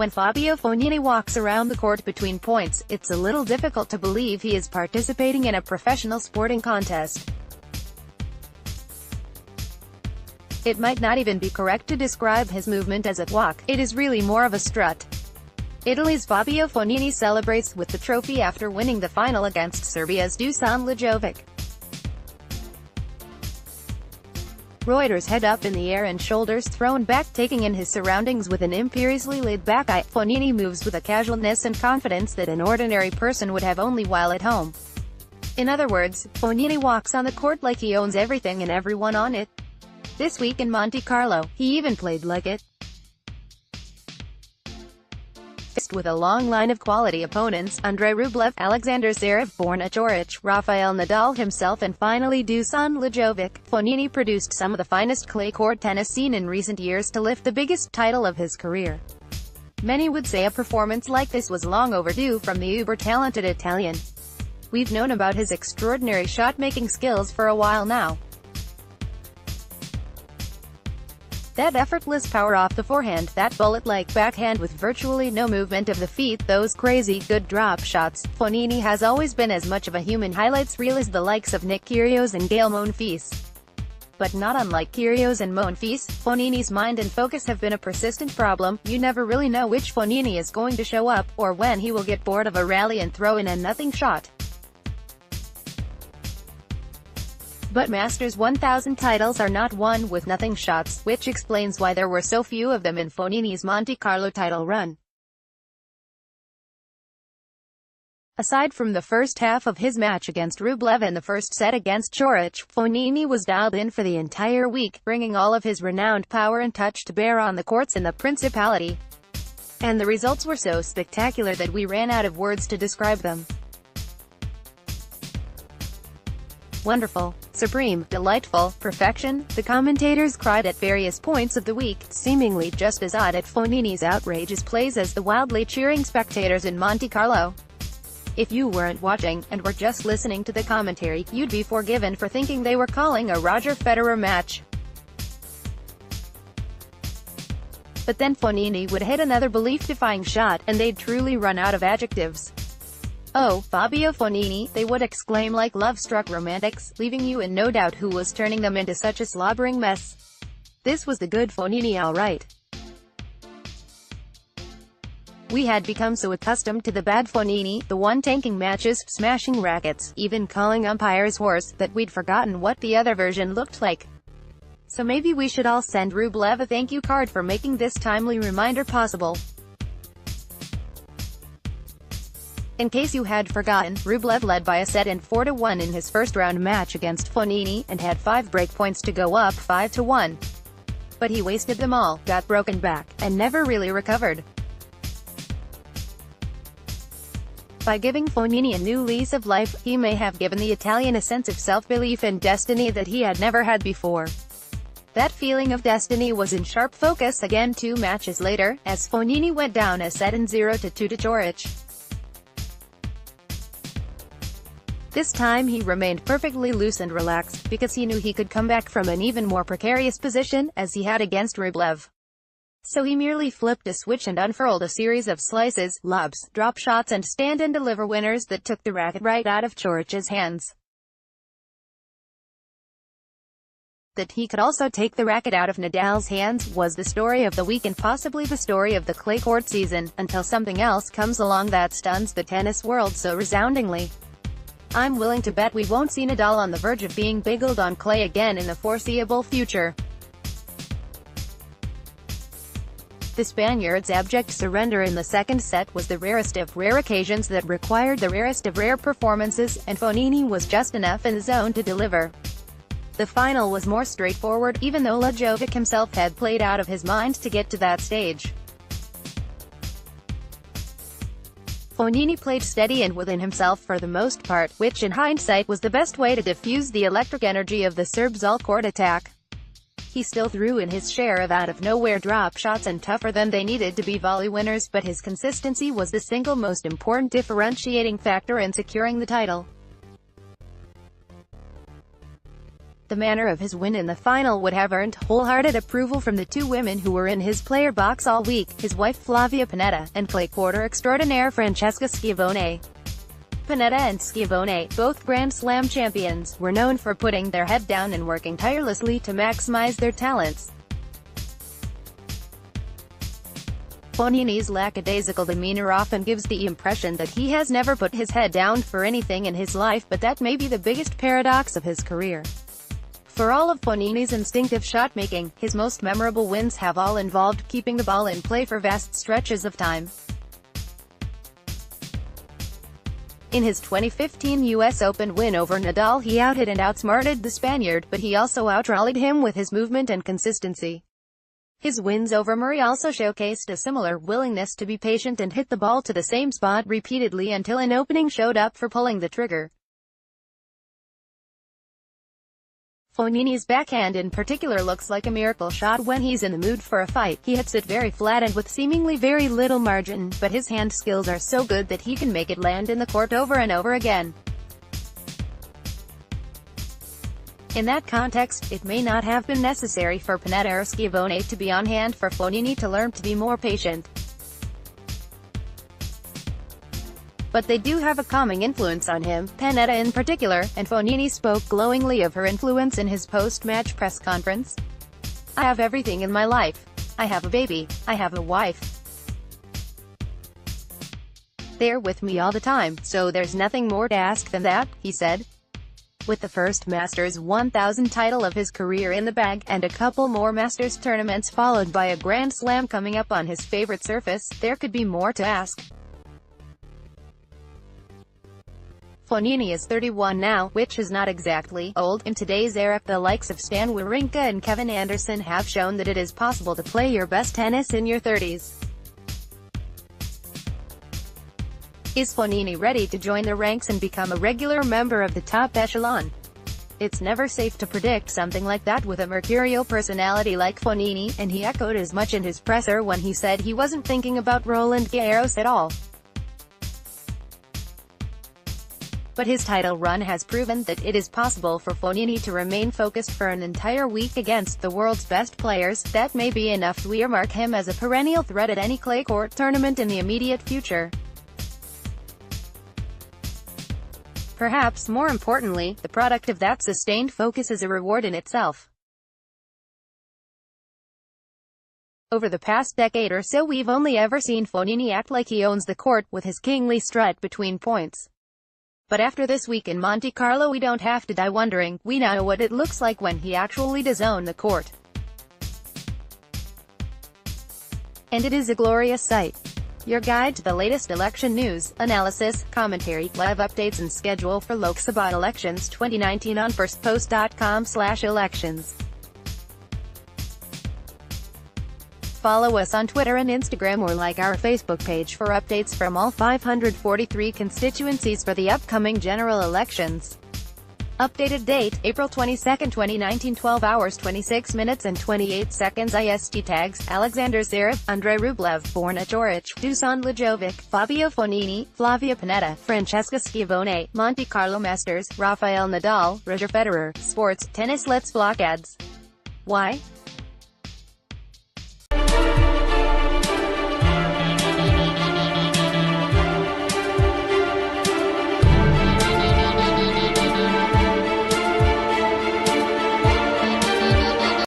When Fabio Fognini walks around the court between points, it's a little difficult to believe he is participating in a professional sporting contest. It might not even be correct to describe his movement as a walk, it is really more of a strut. Italy's Fabio Fognini celebrates with the trophy after winning the final against Serbia's Dusan Lajovic. Reuters Head up in the air and shoulders thrown back, taking in his surroundings with an imperiously laid-back eye. Fognini moves with a casualness and confidence that an ordinary person would have only while at home. In other words, Fognini walks on the court like he owns everything and everyone on it. This week in Monte Carlo, he even played like it. Faced with a long line of quality opponents, Andrei Rublev, Alexander Zverev, Borna Coric, Rafael Nadal himself and finally Dusan Lajovic, Fognini produced some of the finest clay court tennis seen in recent years to lift the biggest title of his career. Many would say a performance like this was long overdue from the uber-talented Italian. We've known about his extraordinary shot-making skills for a while now. That effortless power off the forehand, that bullet-like backhand with virtually no movement of the feet, those crazy good drop shots. Fognini has always been as much of a human highlights reel as the likes of Nick Kyrgios and Gael Monfils. But not unlike Kyrgios and Monfils, Fognini's mind and focus have been a persistent problem. You never really know which Fognini is going to show up, or when he will get bored of a rally and throw in a nothing shot. But Masters 1000 titles are not won with nothing shots, which explains why there were so few of them in Fognini's Monte Carlo title run. Aside from the first half of his match against Rublev and the first set against Coric, Fognini was dialed in for the entire week, bringing all of his renowned power and touch to bear on the courts in the Principality. And the results were so spectacular that we ran out of words to describe them. Wonderful, supreme, delightful, perfection, the commentators cried at various points of the week, seemingly just as odd at Fognini's outrageous plays as the wildly cheering spectators in Monte Carlo. If you weren't watching, and were just listening to the commentary, you'd be forgiven for thinking they were calling a Roger Federer match. But then Fognini would hit another belief-defying shot, and they'd truly run out of adjectives. "Oh, Fabio Fognini," they would exclaim like love-struck romantics, leaving you in no doubt who was turning them into such a slobbering mess. This was the good Fognini all right. We had become so accustomed to the bad Fognini, the one tanking matches, smashing rackets, even calling umpires whores, that we'd forgotten what the other version looked like. So maybe we should all send Rublev a thank you card for making this timely reminder possible. In case you had forgotten, Rublev led by a set and 4-1 in his first-round match against Fognini, and had 5 break points to go up 5-1. But he wasted them all, got broken back, and never really recovered. By giving Fognini a new lease of life, he may have given the Italian a sense of self-belief and destiny that he had never had before. That feeling of destiny was in sharp focus again 2 matches later, as Fognini went down a set and 0-2 to Coric. This time he remained perfectly loose and relaxed, because he knew he could come back from an even more precarious position, as he had against Rublev. So he merely flipped a switch and unfurled a series of slices, lobs, drop shots and stand-and-deliver winners that took the racket right out of Coric's hands. That he could also take the racket out of Nadal's hands was the story of the week and possibly the story of the clay court season, until something else comes along that stuns the tennis world so resoundingly. I'm willing to bet we won't see Nadal on the verge of being biggled on clay again in the foreseeable future. The Spaniard's abject surrender in the second set was the rarest of rare occasions that required the rarest of rare performances, and Fognini was just enough in the zone to deliver. The final was more straightforward, even though Lajovic himself had played out of his mind to get to that stage. Fognini played steady and within himself for the most part, which in hindsight was the best way to diffuse the electric energy of the Serbs' all-court attack. He still threw in his share of out-of-nowhere drop shots and tougher than they needed to be volley winners, but his consistency was the single most important differentiating factor in securing the title. The manner of his win in the final would have earned wholehearted approval from the two women who were in his player box all week, his wife Flavia Pannetta, and clay courter extraordinaire Francesca Schiavone. Pannetta and Schiavone, both Grand Slam champions, were known for putting their head down and working tirelessly to maximize their talents. Fognini's lackadaisical demeanor often gives the impression that he has never put his head down for anything in his life, but that may be the biggest paradox of his career. For all of Fognini's instinctive shot-making, his most memorable wins have all involved keeping the ball in play for vast stretches of time. In his 2015 US Open win over Nadal, he outhit and outsmarted the Spaniard, but he also outrallied him with his movement and consistency. His wins over Murray also showcased a similar willingness to be patient and hit the ball to the same spot repeatedly until an opening showed up for pulling the trigger. Fognini's backhand in particular looks like a miracle shot when he's in the mood for a fight. He hits it very flat and with seemingly very little margin, but his hand skills are so good that he can make it land in the court over and over again. In that context, it may not have been necessary for Pannetta or Schiavone to be on hand for Fognini to learn to be more patient. But they do have a calming influence on him, Pannetta in particular, and Fognini spoke glowingly of her influence in his post-match press conference. "I have everything in my life. I have a baby. I have a wife. They're with me all the time, so there's nothing more to ask than that," he said. With the first Masters 1000 title of his career in the bag, and a couple more Masters tournaments followed by a Grand Slam coming up on his favorite surface, there could be more to ask. Fognini is 31 now, which is not exactly old. In today's era, the likes of Stan Wawrinka and Kevin Anderson have shown that it is possible to play your best tennis in your 30s. Is Fognini ready to join the ranks and become a regular member of the top echelon? It's never safe to predict something like that with a mercurial personality like Fognini, and he echoed as much in his presser when he said he wasn't thinking about Roland Garros at all. But his title run has proven that it is possible for Fognini to remain focused for an entire week against the world's best players. That may be enough to earmark him as a perennial threat at any clay court tournament in the immediate future. Perhaps more importantly, the product of that sustained focus is a reward in itself. Over the past decade or so, we've only ever seen Fognini act like he owns the court, with his kingly strut between points. But after this week in Monte Carlo, we don't have to die wondering. We now know what it looks like when he actually does own the court. And it is a glorious sight. Your guide to the latest election news, analysis, commentary, live updates and schedule for Lok Sabha elections 2019 on firstpost.com/elections. Follow us on Twitter and Instagram or like our Facebook page for updates from all 543 constituencies for the upcoming general elections. Updated date, April 22, 2019, 12 hours 26 minutes and 28 seconds IST. Tags, Alexander Zverev, Andrei Rublev, Borna Coric, Dusan Lajovic, Fabio Fognini, Flavia Pannetta, Francesca Schiavone, Monte Carlo Masters, Rafael Nadal, Roger Federer. Sports, tennis. Let's block ads. Why?